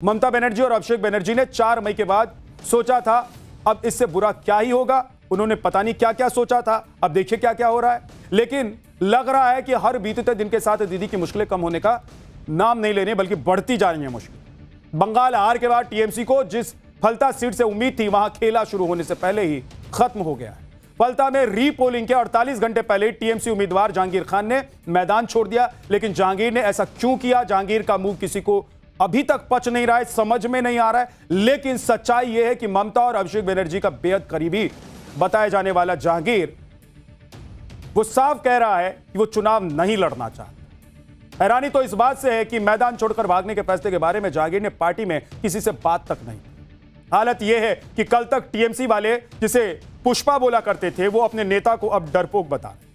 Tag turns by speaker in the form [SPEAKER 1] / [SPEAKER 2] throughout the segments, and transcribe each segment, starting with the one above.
[SPEAKER 1] ममता बनर्जी और अभिषेक बनर्जी ने 4 मई के बाद सोचा था अब इससे बुरा क्या ही होगा। उन्होंने पता नहीं क्या क्या सोचा था, अब देखिए क्या क्या हो रहा है। लेकिन लग रहा है कि हर बीतते दिन के साथ दीदी की मुश्किलें कम होने का नाम नहीं लेने बल्कि बढ़ती जा रही है मुश्किल। बंगाल हार के बाद टीएमसी को जिस फलता सीट से उम्मीद थी वहां खेला शुरू होने से पहले ही खत्म हो गया है। फलता में रीपोलिंग के 48 घंटे पहले टीएमसी उम्मीदवार जहांगीर खान ने मैदान छोड़ दिया। लेकिन जहांगीर ने ऐसा क्यों किया, जहांगीर का मूव किसी को अभी तक पच नहीं रहा है, समझ में नहीं आ रहा है। लेकिन सच्चाई यह है कि ममता और अभिषेक बनर्जी का बेहद करीबी बताया जाने वाला जहांगीर वो साफ कह रहा है कि वो चुनाव नहीं लड़ना चाहता। हैरानी तो इस बात से है कि मैदान छोड़कर भागने के फैसले के बारे में जहांगीर ने पार्टी में किसी से बात तक नहीं। हालत यह है कि कल तक टीएमसी वाले जिसे पुष्पा बोला करते थे वो अपने नेता को अब डरपोक बता रहे।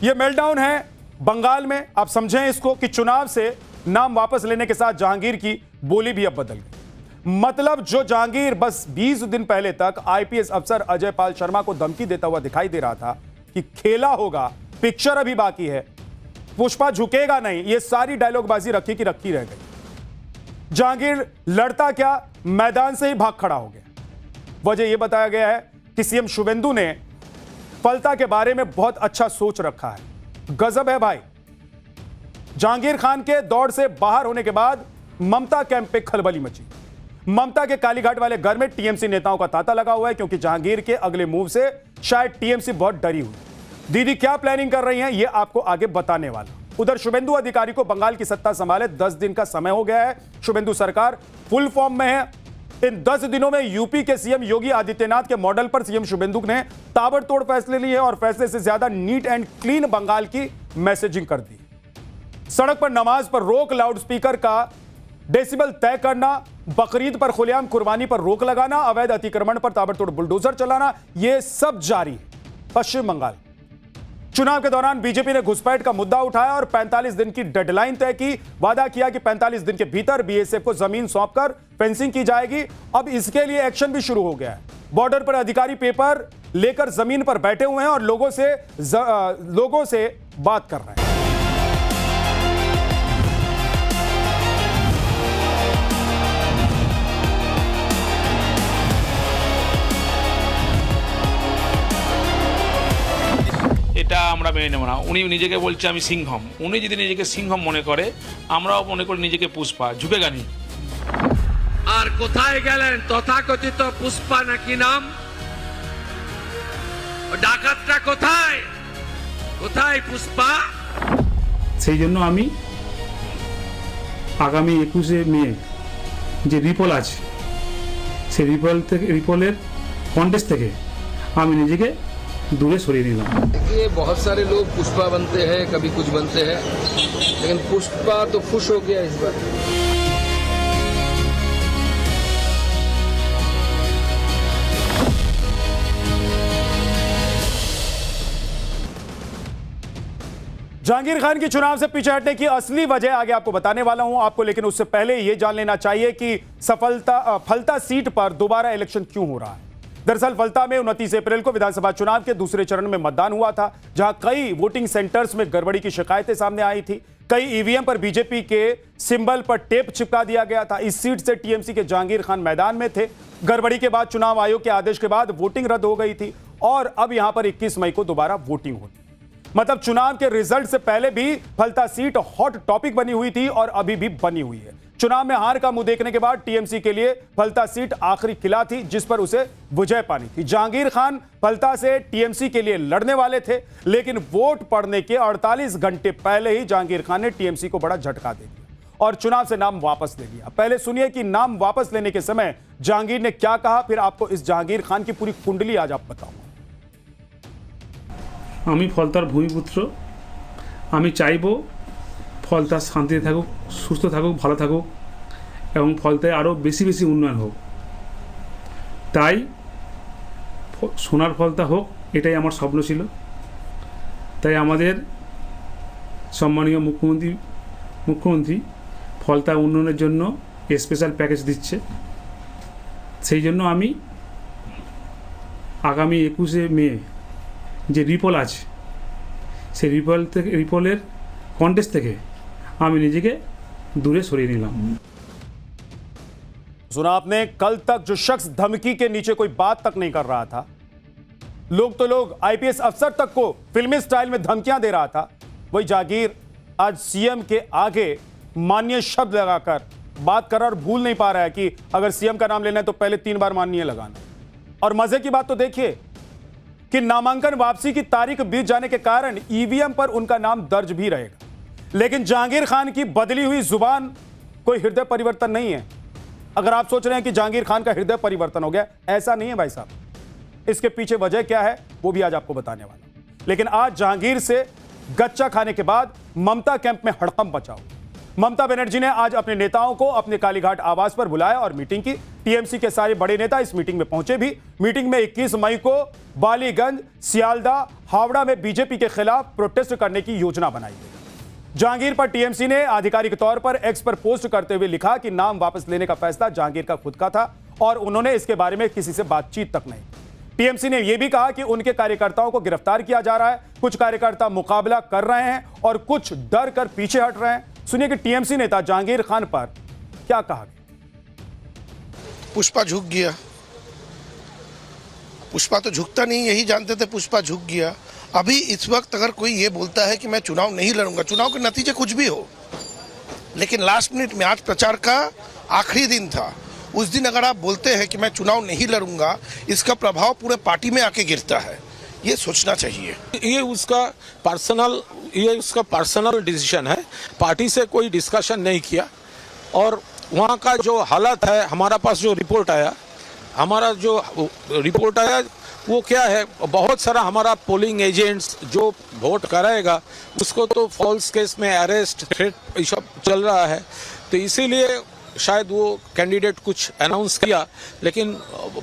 [SPEAKER 1] यह मेल्टडाउन है बंगाल में। आप समझें इसको कि चुनाव से नाम वापस लेने के साथ जहांगीर की बोली भी अब बदल गई। मतलब जो जहांगीर बस 20 दिन पहले तक आईपीएस अफसर अजय पाल शर्मा को धमकी देता हुआ दिखाई दे रहा था कि खेला होगा, पिक्चर अभी बाकी है, पुष्पा झुकेगा नहीं, यह सारी डायलॉगबाजी रखी की रखी रह गई। जहांगीर लड़ता क्या, मैदान से ही भाग खड़ा हो गया। वजह यह बताया गया है कि सीएम शुभेंदु ने फलता के बारे में बहुत अच्छा सोच रखा है। गजब है भाई। जहांगीर खान के दौड़ से बाहर होने के बाद ममता कैंप पे खलबली मची। ममता के कालीघाट वाले घर में टीएमसी नेताओं का तांता लगा हुआ है क्योंकि जहांगीर के अगले मूव से शायद टीएमसी बहुत डरी हुई। दीदी क्या प्लानिंग कर रही हैं यह आपको आगे बताने वाला। उधर शुभेंदु अधिकारी को बंगाल की सत्ता संभाले 10 दिन का समय हो गया है। शुभेंदु सरकार फुल फॉर्म में है। इन 10 दिनों में यूपी के सीएम योगी आदित्यनाथ के मॉडल पर सीएम शुभेंदु ने ताबड़तोड़ फैसले लिए और फैसले से ज्यादा नीट एंड क्लीन बंगाल की मैसेजिंग कर दी। सड़क पर नमाज पर रोक, लाउडस्पीकर का डेसिबल तय करना, बकरीद पर खुलेआम कुर्बानी पर रोक लगाना, अवैध अतिक्रमण पर ताबड़तोड़ बुलडोजर चलाना, यह सब जारी है पश्चिम बंगाल। चुनाव के दौरान बीजेपी ने घुसपैठ का मुद्दा उठाया और 45 दिन की डेडलाइन तय की। वादा किया कि 45 दिन के भीतर बीएसएफ को जमीन सौंपकर फेंसिंग की जाएगी। अब इसके लिए एक्शन भी शुरू हो गया है। बॉर्डर पर अधिकारी पेपर लेकर जमीन पर बैठे हुए हैं और लोगों से बात कर रहे हैं।
[SPEAKER 2] এটা আমরা মেনে নেব না। উনি নিজেকে বলছে আমি সিংহম। উনি যদি নিজেকে সিংহম মনে করে, আমরাও মনে করি নিজেকে পুষ্পা, ঝুঁকেগা নি।
[SPEAKER 3] আর কোথায় গেলেন তথাকথিত পুষ্পা নাকি নাম? ডাকাতটা কোথায়? কোথায় পুষ্পা?
[SPEAKER 4] সেই জন্য আমি আগামী 21শে মে যে রিপোল আছে সেই রিপোলের কন্টেস্ট থেকে আমি নিজেকে दूरे सरिए निलाम।
[SPEAKER 5] देखिए बहुत सारे लोग पुष्पा बनते हैं, कभी कुछ बनते हैं, लेकिन पुष्पा तो खुश हो गया इस बार।
[SPEAKER 1] जहांगीर खान की चुनाव से पीछे हटने की असली वजह आगे आपको बताने वाला हूं आपको, लेकिन उससे पहले यह जान लेना चाहिए कि फलता सीट पर दोबारा इलेक्शन क्यों हो रहा है। दरअसल फलता में 29 अप्रैल को विधानसभा चुनाव के दूसरे चरण में मतदान हुआ था, जहां कई वोटिंग सेंटर्स में गड़बड़ी की शिकायतें सामने आई थी। कई ईवीएम पर बीजेपी के सिंबल पर टेप चिपका दिया गया था। इस सीट से टीएमसी के जहांगीर खान मैदान में थे। गड़बड़ी के बाद चुनाव आयोग के आदेश के बाद वोटिंग रद्द हो गई थी और अब यहां पर 21 मई को दोबारा वोटिंग होती। मतलब चुनाव के रिजल्ट से पहले भी फलता सीट हॉट टॉपिक बनी हुई थी और अभी भी बनी हुई है। चुनाव में हार का मुंह देखने के बाद टीएमसी के लिए फलता सीट आखिरी किला थी जिस पर उसे विजय पानी थी। जहांगीर खान फलता से टीएमसी के लिए लड़ने वाले थे, लेकिन वोट पड़ने के 48 घंटे पहले ही जहांगीर खान ने टीएमसी को बड़ा झटका दे दिया और चुनाव से नाम वापस ले लिया। पहले सुनिए कि नाम वापस लेने के समय जहांगीर ने क्या कहा, फिर आपको इस जहांगीर खान की पूरी कुंडली आज आप बताऊंगा।
[SPEAKER 4] আমি ফলতার ভূমিপুত্র। আমি চাইবো ফলতা শান্তিতে থাকুক, সুস্থ থাকুক, ভালো থাকুক এবং ফলতায় আরও বেশি বেশি উন্নয়ন হোক। তাই সোনার ফলতা হোক এটাই আমার স্বপ্ন ছিল। তাই আমাদের সম্মানীয় মুখ্যমন্ত্রী ফলতা উন্নয়নের জন্য স্পেশাল প্যাকেজ দিচ্ছে। সেই জন্য আমি আগামী 21শে মে যে রিপোল আছে সেই রিপোলের কন্টেস্ট থেকে আমি নিজেকে দূরে সরিয়ে নিলাম।
[SPEAKER 1] सुना आपने, कल तक जो शख्स धमकी के नीचे कोई बात तक नहीं कर रहा था, लोग आईपीएस अफसर तक को फिल्मी स्टाइल में धमकियां दे रहा था, वही जागीर आज सीएम के आगे माननीय शब्द लगाकर बात कर रहा और भूल नहीं पा रहा है कि अगर सीएम का नाम लेना है तो पहले 3 बार माननीय लगाना। और मजे की बात तो देखिए कि नामांकन वापसी की तारीख बीत जाने के कारण ईवीएम पर उनका नाम दर्ज भी रहेगा, लेकिन जहांगीर खान की बदली हुई जुबान कोई हृदय परिवर्तन नहीं है। अगर आप सोच रहे हैं कि जहांगीर खान का हृदय परिवर्तन हो गया, ऐसा नहीं है भाई साहब। इसके पीछे वजह क्या है वो भी आज आपको बताने वाला। लेकिन आज जहांगीर से गच्चा खाने के बाद ममता कैंप में हड़कंप मचा हुआ। ममता बनर्जी ने आज अपने नेताओं को अपने कालीघाट आवास पर बुलाया और मीटिंग की। टीएमसी के सारे बड़े नेता इस मीटिंग में पहुंचे भी। मीटिंग में 21 मई को बालीगंज, सियालदा, हावड़ा में बीजेपी के खिलाफ प्रोटेस्ट करने की योजना बनाई गई। जहांगीर पर टीएमसी ने आधिकारिक तौर पर एक्स पर पोस्ट करते हुए लिखा कि नाम वापस लेने का फैसला जहांगीर का खुद का था और उन्होंने इसके बारे में किसी से बातचीत तक नहीं। टीएमसी ने यह भी कहा कि उनके कार्यकर्ताओं को गिरफ्तार किया जा रहा है, कुछ कार्यकर्ता मुकाबला कर रहे हैं और कुछ डर कर पीछे हट रहे हैं। सुनिए कि टीएमसी नेता जहांगीर खान पर क्या कहा गया।
[SPEAKER 6] पुष्पा झुक गया। पुष्पा तो झुकता नहीं, यही जानते थे पुष्पा झुक गया। अभी इस वक्त अगर कोई ये बोलता है कि मैं चुनाव नहीं लड़ूंगा, चुनाव के नतीजे कुछ भी हो, लेकिन लास्ट मिनट में, आज प्रचार का आखिरी दिन था, उस दिन अगर आप बोलते हैं कि मैं चुनाव नहीं लड़ूंगा, इसका प्रभाव पूरे पार्टी में आके गिरता है। ये सोचना चाहिए।
[SPEAKER 7] ये उसका पर्सनल डिसीजन है, पार्टी से कोई डिस्कशन नहीं किया। और वहाँ का जो हालत है, हमारा पास जो रिपोर्ट आया वो क्या है, बहुत सारा हमारा पोलिंग एजेंट्स जो वोट कराएगा उसको तो फॉल्स केस में अरेस्ट, थ्रेट ये सब चल रहा है। तो इसीलिए शायद वो कैंडिडेट कुछ अनाउंस किया, लेकिन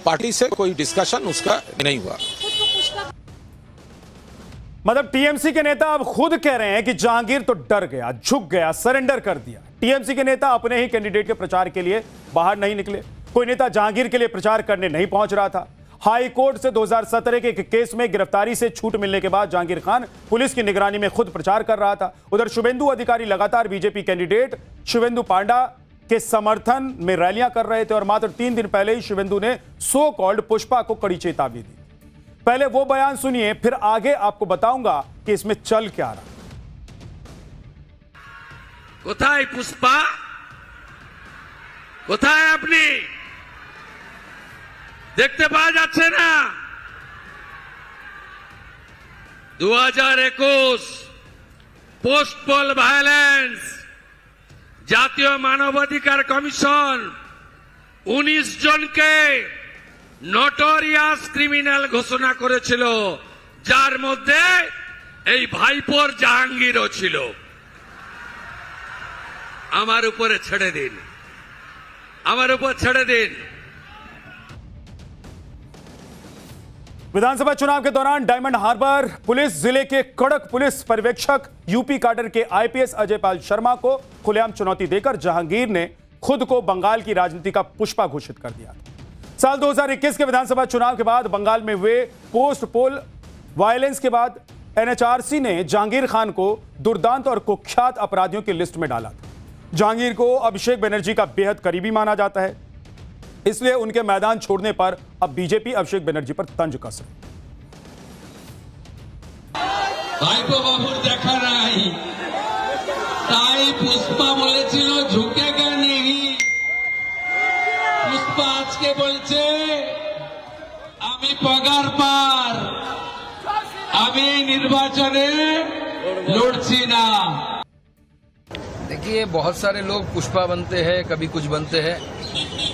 [SPEAKER 7] पार्टी से कोई डिस्कशन उसका नहीं हुआ।
[SPEAKER 1] मतलब टीएमसी के नेता अब खुद कह रहे हैं कि जहांगीर तो डर गया, झुक गया, सरेंडर कर दिया। टीएमसी के नेता अपने ही कैंडिडेट के प्रचार के लिए बाहर नहीं निकले। कोई नेता जहांगीर के लिए प्रचार करने नहीं पहुंच रहा था। हाई कोर्ट से 2017 के केस में गिरफ्तारी से छूट मिलने के बाद जहांगीर खान पुलिस की निगरानी में खुद प्रचार कर रहा था। उधर शुभेंदु अधिकारी लगातार बीजेपी कैंडिडेट शुभेंदु पांडा के समर्थन में रैलियां कर रहे थे और मात्र 3 दिन पहले ही शुभेंदु ने सो कॉल्ड पुष्पा को कड़ी चेतावनी दी। पहले वो बयान सुनिए, फिर आगे आपको बताऊंगा कि इसमें चल क्या रहा।
[SPEAKER 3] কোথায় পুষ্পা, কোথায় আপনি? দেখতে পাওয়া যাচ্ছে না? 2021 পোস্ট পোল ভায়োলেন্স, জাতীয় মানবাধিকার কমিশন 19 জনকে নটোরিয়াস ক্রিমিনাল ঘোষণা করেছিল, যার মধ্যে এই ভাইপোর জাহাঙ্গীরও ছিল। আমার উপরে ছেড়ে দিন, আমার উপর ছেড়ে দিন।
[SPEAKER 1] विधानसभा चुनाव के दौरान डायमंड हार्बर पुलिस जिले के कड़क पुलिस पर्यवेक्षक यूपी कैडर के आईपीएस अजय पाल शर्मा को खुलेआम चुनौती देकर जहांगीर ने खुद को बंगाल की राजनीति का पुष्पा घोषित कर दिया। साल 2021 के विधानसभा चुनाव के बाद बंगाल में हुए पोस्ट पोल वायलेंस के बाद एनएचआरसी ने जहांगीर खान को दुर्दांत और कुख्यात अपराधियों की लिस्ट में डाला था। जहांगीर को अभिषेक बनर्जी का बेहद करीबी माना जाता है, इसलिए उनके मैदान छोड़ने पर अब बीजेपी अभिषेक बनर्जी पर तंज कस रही।
[SPEAKER 8] ভাইপো বাবুর দেখা নাই, তাই পুষ্পা বলেছিল ঝুঁকেগা নেই। পুষ্পা আজকে বলছে আমি পগার পার, আমি নির্বাচনে লড়ছি না।
[SPEAKER 5] देखिए, बहुत सारे लोग पुष्पा बनते हैं, कभी कुछ बनते हैं,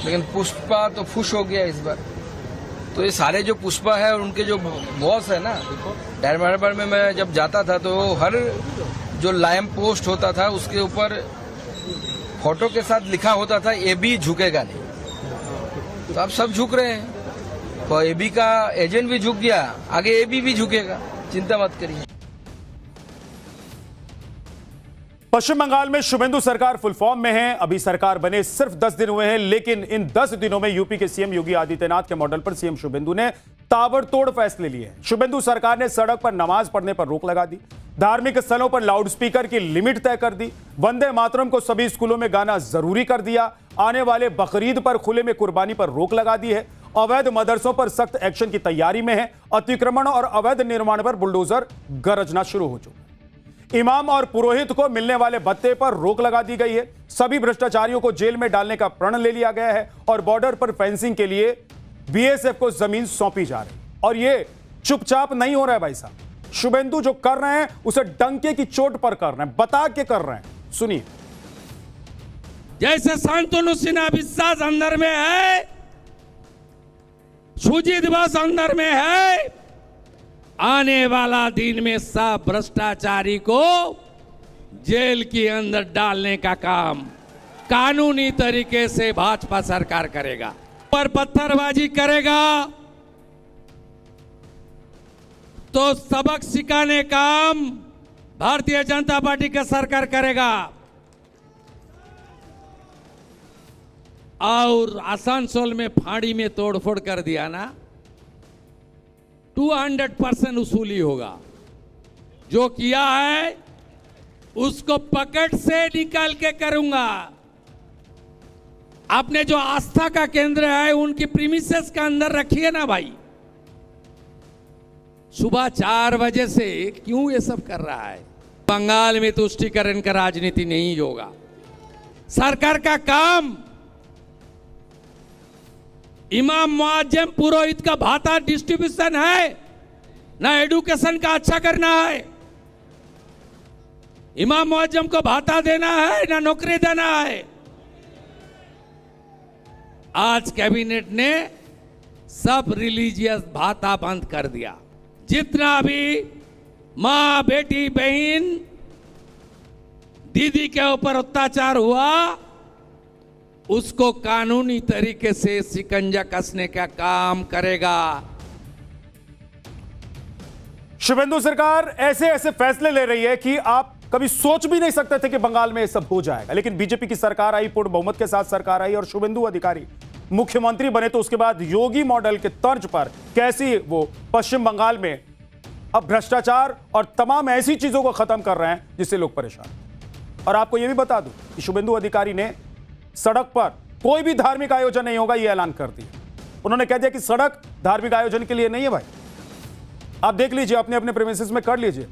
[SPEAKER 5] लेकिन पुष्पा तो फुश हो गया इस बार। तो ये सारे जो पुष्पा है और उनके जो बॉस है ना, डायमंड हार्बर में मैं जब जाता था तो हर जो लैंप पोस्ट होता था उसके ऊपर फोटो के साथ लिखा होता था एबी झुकेगा नहीं। तो अब सब झुक रहे हैं, तो एबी का एजेंट भी झुक गया, आगे एबी भी झुकेगा, चिंता मत करिए।
[SPEAKER 1] पश्चिम बंगाल में शुभेंदु सरकार फुल फॉर्म में है। अभी सरकार बने सिर्फ 10 दिन हुए हैं, लेकिन इन 10 दिनों में यूपी के सीएम योगी आदित्यनाथ के मॉडल पर सीएम शुभेंदु ने ताबड़तोड़ फैसले लिए। शुभेंदु सरकार ने सड़क पर नमाज पढ़ने पर रोक लगा दी, धार्मिक स्थलों पर लाउडस्पीकर की लिमिट तय कर दी, वंदे मातरम को सभी स्कूलों में गाना जरूरी कर दिया, आने वाले बकरीद पर खुले में कुर्बानी पर रोक लगा दी है, अवैध मदरसों पर सख्त एक्शन की तैयारी में है, अतिक्रमण और अवैध निर्माण पर बुलडोजर गरजना शुरू हो चुका है। इमाम और पुरोहित को मिलने वाले भत्ते पर रोक लगा दी गई है, सभी भ्रष्टाचारियों को जेल में डालने का प्रण ले लिया गया है और बॉर्डर पर फेंसिंग के लिए बीएसएफ को जमीन सौंपी जा रही है। और ये चुपचाप नहीं हो रहा है भाई साहब, शुभेंदु जो कर रहे हैं उसे डंके की चोट पर कर रहे हैं, बता के कर रहे हैं। सुनिए।
[SPEAKER 8] जैसे शांतनु सिन्हा विश्वास अंदर में है, सूजी दिवस अंदर में है, आने वाला दिन में सब भ्रष्टाचारी को जेल के अंदर डालने का काम कानूनी तरीके से भाजपा सरकार करेगा। पर पत्थरबाजी करेगा तो सबक सिखाने काम भारतीय जनता पार्टी का सरकार करेगा। और आसनसोल में फाड़ी में तोड़फोड़ कर दिया ना, 200% वसूली होगा। जो किया है उसको पकड़ से निकाल के करूंगा। आपने जो आस्था का केंद्र है उनकी प्रीमिसेस का अंदर रखिए ना भाई। सुबह 4 बजे से क्यों ये सब कर रहा है? बंगाल में तुष्टीकरण का राजनीति नहीं होगा। सरकार का काम इमाम मुअज्जम पुरोहित का भाता डिस्ट्रीब्यूशन है, ना एडुकेशन का अच्छा करना है। इमाम मुअज्जम को भाता देना है ना नौकरी देना है। आज कैबिनेट ने सब रिलीजियस भाता बंद कर दिया। जितना भी मां, बेटी, बहन, दीदी के ऊपर अत्याचार हुआ उसको कानूनी तरीके से शिकंजा कसने का काम करेगा।
[SPEAKER 1] शुभेंदु सरकार ऐसे ऐसे फैसले ले रही है कि आप कभी सोच भी नहीं सकते थे कि बंगाल में ये सब हो जाएगा। लेकिन बीजेपी की सरकार आई, पूर्ण बहुमत के साथ सरकार आई और शुभेंदु अधिकारी मुख्यमंत्री बने तो उसके बाद योगी मॉडल के तर्ज पर कैसी वो पश्चिम बंगाल में अब भ्रष्टाचार और तमाम ऐसी चीजों को खत्म कर रहे हैं जिससे लोग परेशान। और आपको यह भी बता दूं कि शुभेंदु अधिकारी ने सड़क पर कोई भी धार्मिक आयोजन नहीं होगा यह ऐलान कर दिया। उन्होंने कह दिया कि सड़क धार्मिक आयोजन के लिए नहीं है भाई। आप देख लीजिए, अपने अपने प्रेमिसेस में कर लीजिए।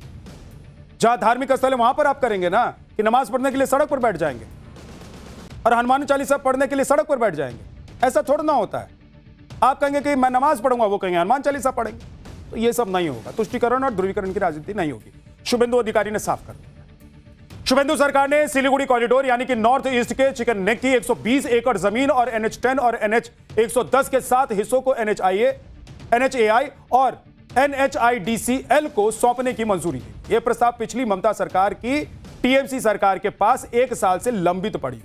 [SPEAKER 1] जहां धार्मिक स्थल है वहां पर आप करेंगे ना कि नमाज पढ़ने के लिए सड़क पर बैठ जाएंगे और हनुमान चालीसा पढ़ने के लिए सड़क पर बैठ जाएंगे। ऐसा थोड़ा ना होता है। आप कहेंगे कि मैं नमाज पढ़ूंगा, वो कहेंगे हनुमान चालीसा पढ़ेंगे। तो ये सब नहीं होगा। तुष्टीकरण और ध्रुवीकरण की राजनीति नहीं होगी। शुभेंदु अधिकारी ने साफ कर दिया। शुभेंदु सरकार ने सिलीगुड़ी कॉरिडोर यानी कि नॉर्थ ईस्ट के चिकन नेक की 120 एकड़ जमीन और NH10 और NH 110 के 7 हिस्सों को NHAI और NHIDCL को सौंपने की मंजूरी दी। यह प्रस्ताव पिछली ममता सरकार की TMC सरकार के पास 1 साल से लंबित पड़ी,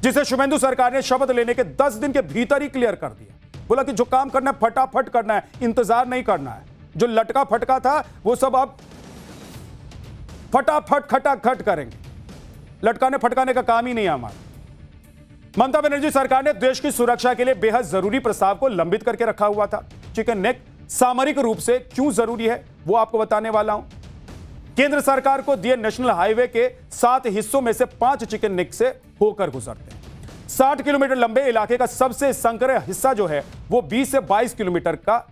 [SPEAKER 1] जिसे शुभेंदु सरकार ने शपथ लेने के 10 दिन के भीतर ही क्लियर कर दिया। बोला कि जो काम करना है फटाफट करना है, इंतजार नहीं करना है। जो लटका फटका था वो सब अब फटाफट खटाखट करेंगे। लटकाने फटकाने का काम ही नहीं है हमारा। ममता बनर्जी सरकार ने देश की सुरक्षा के लिए बेहद जरूरी प्रस्ताव को लंबित करके रखा हुआ था। चिकन नेक सामरिक रूप से क्यों जरूरी है वो आपको बताने वाला हूं। केंद्र सरकार को दिए नेशनल हाईवे के 7 हिस्सों में से 5 चिकन नेक से होकर गुजरते हैं। 60 किलोमीटर लंबे इलाके का सबसे संकरे हिस्सा जो है वो 20 से 22 किलोमीटर का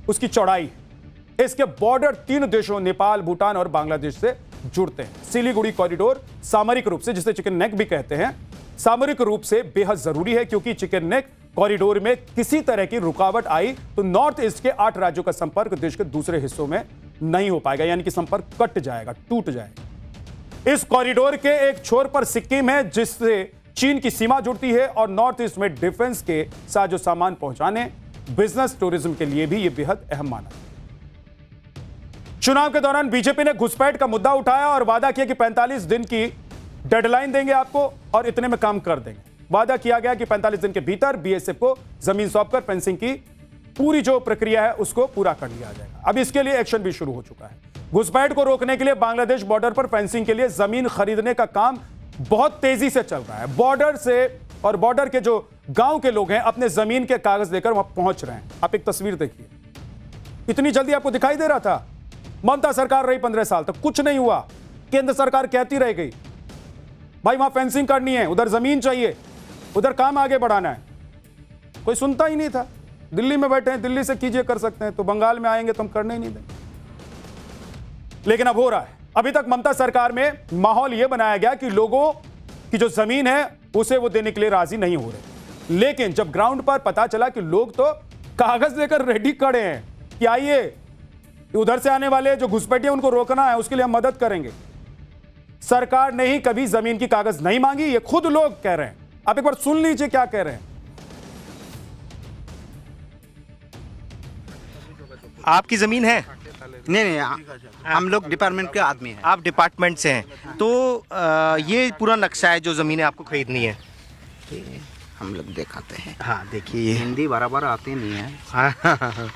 [SPEAKER 1] उसकी चौड़ाई है। इसके बॉर्डर 3 देशों नेपाल, भूटान और बांग्लादेश से जुड़ते हैं। सिलीगुड़ी कॉरिडोर सामरिक रूप से, जिसे चिकन नेक भी कहते हैं, सामरिक रूप से बेहद जरूरी है क्योंकि चिकन नेक कॉरिडोर में किसी तरह की रुकावट आई तो नॉर्थ ईस्ट के 8 राज्यों का संपर्क देश के दूसरे हिस्सों में नहीं हो पाएगा, यानी कि संपर्क कट जाएगा, टूट जाएगा। इस कॉरिडोर के एक छोर पर सिक्किम है जिससे चीन की सीमा जुड़ती है और नॉर्थ ईस्ट में डिफेंस के साजो सामान पहुंचाने, बिजनेस टूरिज्म के लिए भी यह बेहद अहम माना। चुनाव के दौरान बीजेपी ने घुसपैठ का मुद्दा उठाया और वादा किया कि 45 दिन की डेडलाइन देंगे आपको और इतने में काम कर देंगे। वादा किया गया कि 45 दिन के भीतर बीएसएफ को जमीन सौंपकर फेंसिंग की पूरी जो प्रक्रिया है उसको पूरा कर लिया जाएगा। अब इसके लिए एक्शन भी शुरू हो चुका है। घुसपैठ को रोकने के लिए बांग्लादेश बॉर्डर पर फेंसिंग के लिए जमीन खरीदने का काम बहुत तेजी से चल रहा है। बॉर्डर से और बॉर्डर के जो गांव के लोग हैं अपने जमीन के कागज लेकर वहां पहुंच रहे हैं। आप एक तस्वीर देखिए, इतनी जल्दी आपको दिखाई दे रहा था? ममता सरकार रही 15 साल तक, कुछ नहीं हुआ। केंद्र सरकार कहती रह गई भाई वहां फेंसिंग करनी है, उधर जमीन चाहिए, उधर काम आगे बढ़ाना है, कोई सुनता ही नहीं था। दिल्ली में बैठे हैं, दिल्ली से कीजिए कर सकते हैं, तो बंगाल में आएंगे तो हम करने ही नहीं देंगे। लेकिन अब हो रहा है। अभी तक ममता सरकार में माहौल यह बनाया गया कि लोगों की जो जमीन है उसे वो देने के लिए राजी नहीं हो रहे। लेकिन जब ग्राउंड पर पता चला कि लोग तो कागज लेकर रेडी खड़े हैं कि आइए उधर से आने वाले जो घुसपैठिए उनको रोकना है, उसके लिए हम मदद करेंगे। सरकार ने ही कभी जमीन की कागज नहीं मांगी, ये खुद लोग कह रहे हैं। आप एक बार सुन लीजिए क्या कह रहे हैं।
[SPEAKER 9] आपकी जमीन है? नहीं, हम लोग डिपार्टमेंट के आदमी हैं। आप डिपार्टमेंट से हैं, तो ये पूरा नक्शा है जो ज़मीनें आपको खरीदनी है। हम लोग दिखाते हैं। हाँ देखिए, हिंदी बराबर आती नहीं है। हाँ,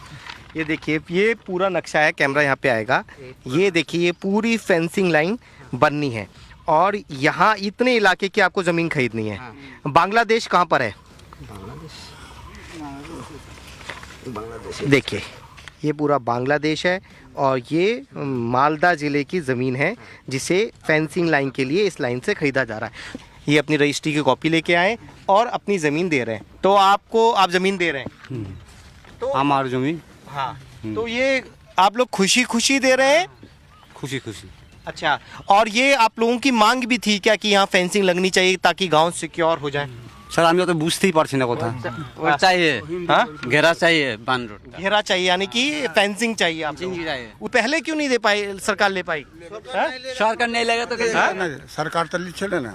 [SPEAKER 9] ये देखिए, ये पूरा नक्शा है, कैमरा यहाँ पे आएगा। ये देखिए, ये पूरी फेंसिंग लाइन बननी है और यहाँ इतने इलाके की आपको ज़मीन खरीदनी है। बांग्लादेश कहाँ पर है? देखिए, ये पूरा बांग्लादेश है और ये मालदा ज़िले की ज़मीन है जिसे फेंसिंग लाइन के लिए इस लाइन से ख़रीदा जा रहा है। ये अपनी रजिस्ट्री की कॉपी लेके आए और अपनी ज़मीन दे रहे हैं। तो आप ज़मीन दे रहे हैं, तो
[SPEAKER 10] हमारी ज़मीन।
[SPEAKER 9] हाँ, तो ये आप लोग खुशी खुशी दे रहे हैं?
[SPEAKER 10] खुशी खुशी।
[SPEAKER 9] अच्छा, और ये आप लोगों की मांग भी थी क्या कि यहाँ फेंसिंग लगनी चाहिए ताकि गांव सिक्योर हो जाए?
[SPEAKER 10] স্যার আমি তো বুঝতেই পারছি না কথা। चाहिए,
[SPEAKER 9] हाँ,
[SPEAKER 10] घेरा चाहिए बांध रोड का।
[SPEAKER 9] घेरा चाहिए, यानी कि फेंसिंग चाहिए आप लोगों को।
[SPEAKER 10] चाहिए।
[SPEAKER 9] वो पहले क्यों नहीं दे पाई, सरकार ले पाई? हाँ?
[SPEAKER 10] सरकार नहीं लगा तो कैसे?
[SPEAKER 11] सरकार तो ली ना,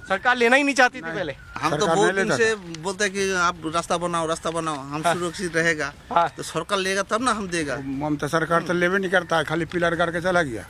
[SPEAKER 9] सरकार लेना ही नहीं चाहती थी पहले।
[SPEAKER 12] हम तो बहुत दिन से बोलते हैं कि आप रास्ता बनाओ, हम सुरक्षित रहेगा।
[SPEAKER 9] हाँ।
[SPEAKER 12] तो सरकार लेगा तब ना हम देगा।
[SPEAKER 11] ममता सरकार तो लेवे नहीं करता है, खाली पिलर करके चला गया।